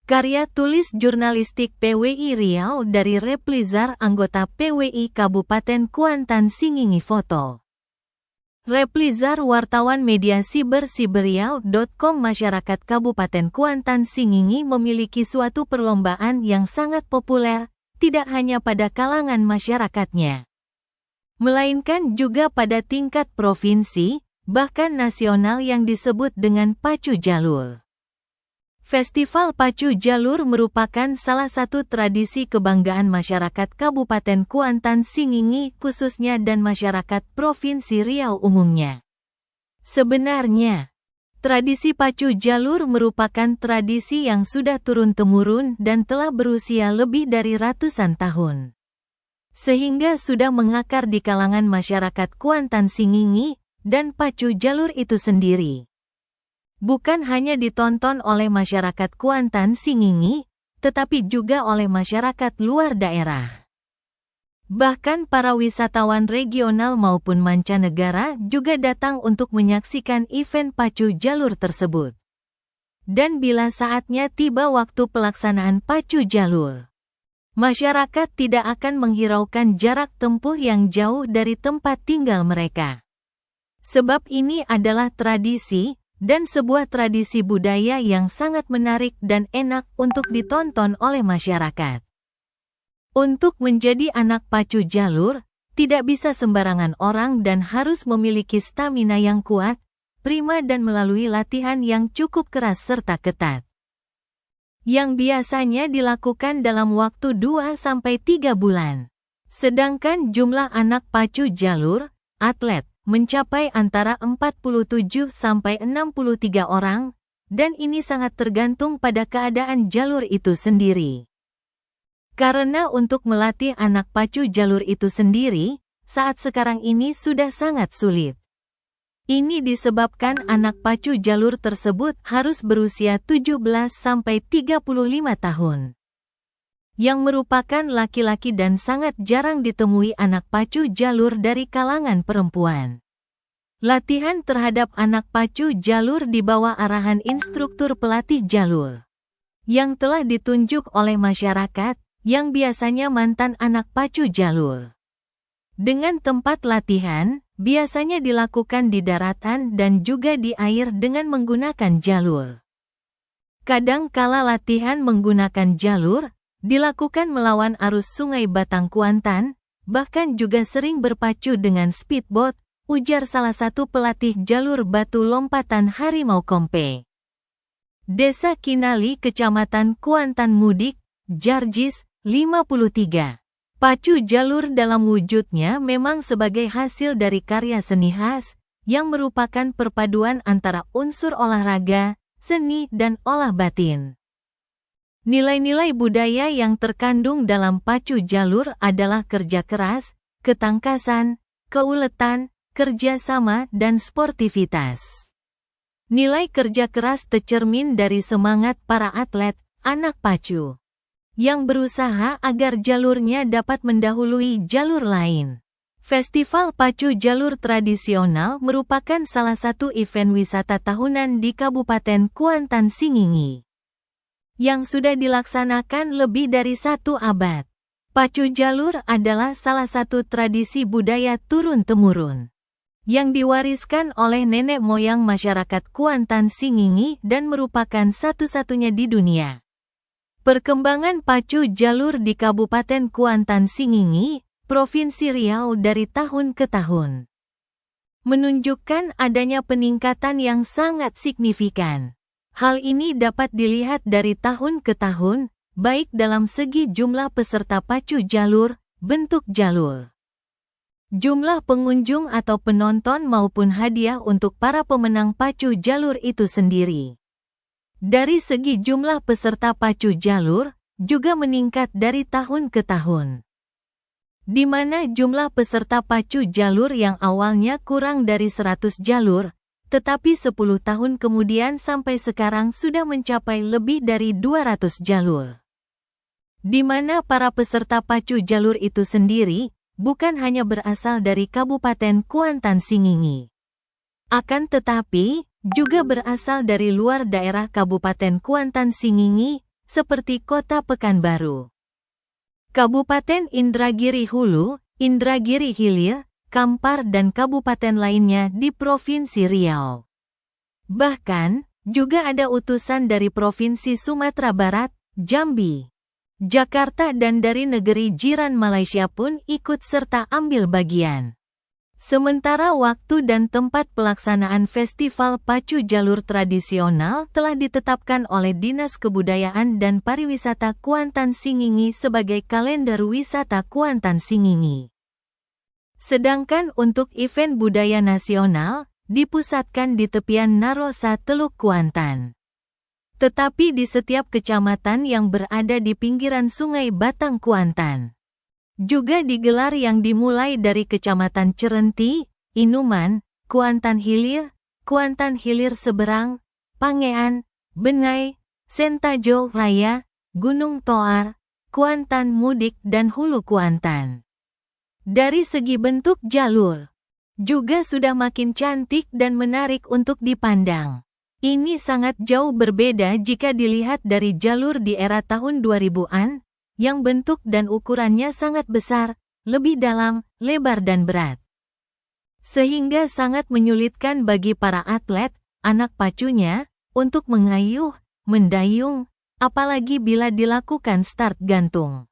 Karya tulis jurnalistik PWI Riau dari Replizar anggota PWI Kabupaten Kuantan Singingi foto. Replizar wartawan media siberriau.com. Masyarakat Kabupaten Kuantan Singingi memiliki suatu perlombaan yang sangat populer, tidak hanya pada kalangan masyarakatnya, melainkan juga pada tingkat provinsi, bahkan nasional yang disebut dengan Pacu Jalur. Festival Pacu Jalur merupakan salah satu tradisi kebanggaan masyarakat Kabupaten Kuantan Singingi khususnya dan masyarakat Provinsi Riau umumnya. Sebenarnya, tradisi Pacu Jalur merupakan tradisi yang sudah turun-temurun dan telah berusia lebih dari ratusan tahun, sehingga sudah mengakar di kalangan masyarakat Kuantan Singingi, dan Pacu Jalur itu sendiri bukan hanya ditonton oleh masyarakat Kuantan Singingi, tetapi juga oleh masyarakat luar daerah. Bahkan para wisatawan regional maupun mancanegara juga datang untuk menyaksikan event Pacu Jalur tersebut. Dan bila saatnya tiba waktu pelaksanaan Pacu Jalur, masyarakat tidak akan menghiraukan jarak tempuh yang jauh dari tempat tinggal mereka. Sebab ini adalah tradisi, dan sebuah tradisi budaya yang sangat menarik dan enak untuk ditonton oleh masyarakat. Untuk menjadi anak Pacu Jalur, tidak bisa sembarangan orang dan harus memiliki stamina yang kuat, prima dan melalui latihan yang cukup keras serta ketat, yang biasanya dilakukan dalam waktu 2-3 bulan. Sedangkan jumlah anak Pacu Jalur, atlet, mencapai antara 47-63 orang, dan ini sangat tergantung pada keadaan jalur itu sendiri. Karena untuk melatih anak Pacu Jalur itu sendiri, saat sekarang ini sudah sangat sulit. Ini disebabkan anak Pacu Jalur tersebut harus berusia 17-35 tahun. Yang merupakan laki-laki dan sangat jarang ditemui anak Pacu Jalur dari kalangan perempuan. Latihan terhadap anak Pacu Jalur di bawah arahan instruktur pelatih jalur, yang telah ditunjuk oleh masyarakat, yang biasanya mantan anak Pacu Jalur. Dengan tempat latihan, biasanya dilakukan di daratan dan juga di air dengan menggunakan jalur. Kadang kala latihan menggunakan jalur, dilakukan melawan arus Sungai Batang Kuantan, bahkan juga sering berpacu dengan speedboat, ujar salah satu pelatih jalur batu lompatan Harimau Kompe, Desa Kinali, Kecamatan Kuantan Mudik, Jarjis, 53. Pacu Jalur dalam wujudnya memang sebagai hasil dari karya seni khas, yang merupakan perpaduan antara unsur olahraga, seni dan olah batin. Nilai-nilai budaya yang terkandung dalam Pacu Jalur adalah kerja keras, ketangkasan, keuletan, kerjasama, dan sportivitas. Nilai kerja keras tercermin dari semangat para atlet, anak pacu, yang berusaha agar jalurnya dapat mendahului jalur lain. Festival Pacu Jalur tradisional merupakan salah satu event wisata tahunan di Kabupaten Kuantan Singingi, yang sudah dilaksanakan lebih dari 1 abad. Pacu Jalur adalah salah satu tradisi budaya turun-temurun, yang diwariskan oleh nenek moyang masyarakat Kuantan Singingi dan merupakan satu-satunya di dunia. Perkembangan Pacu Jalur di Kabupaten Kuantan Singingi, Provinsi Riau dari tahun ke tahun, menunjukkan adanya peningkatan yang sangat signifikan. Hal ini dapat dilihat dari tahun ke tahun, baik dalam segi jumlah peserta Pacu Jalur, bentuk jalur, jumlah pengunjung atau penonton maupun hadiah untuk para pemenang Pacu Jalur itu sendiri. Dari segi jumlah peserta Pacu Jalur, juga meningkat dari tahun ke tahun, di mana jumlah peserta Pacu Jalur yang awalnya kurang dari 100 jalur, tetapi 10 tahun kemudian sampai sekarang sudah mencapai lebih dari 200 jalur. Di mana para peserta Pacu Jalur itu sendiri, bukan hanya berasal dari Kabupaten Kuantan Singingi, akan tetapi juga berasal dari luar daerah Kabupaten Kuantan Singingi, seperti Kota Pekanbaru, Kabupaten Indragiri Hulu, Indragiri Hilir, Kampar dan kabupaten lainnya di Provinsi Riau. Bahkan, juga ada utusan dari Provinsi Sumatera Barat, Jambi, Jakarta dan dari negeri jiran Malaysia pun ikut serta ambil bagian. Sementara waktu dan tempat pelaksanaan Festival Pacu Jalur Tradisional telah ditetapkan oleh Dinas Kebudayaan dan Pariwisata Kuantan Singingi sebagai kalender wisata Kuantan Singingi. Sedangkan untuk event budaya nasional, dipusatkan di tepian Narosa Teluk Kuantan. Tetapi di setiap kecamatan yang berada di pinggiran Sungai Batang Kuantan. Juga digelar yang dimulai dari Kecamatan Cerenti, Inuman, Kuantan Hilir Seberang, Pangean, Benai, Sentajo Raya, Gunung Toar, Kuantan Mudik dan Hulu Kuantan. Dari segi bentuk jalur, juga sudah makin cantik dan menarik untuk dipandang. Ini sangat jauh berbeda jika dilihat dari jalur di era tahun 2000-an, yang bentuk dan ukurannya sangat besar, lebih dalam, lebar dan berat. Sehingga sangat menyulitkan bagi para atlet, anak pacunya, untuk mengayuh, mendayung, apalagi bila dilakukan start gantung.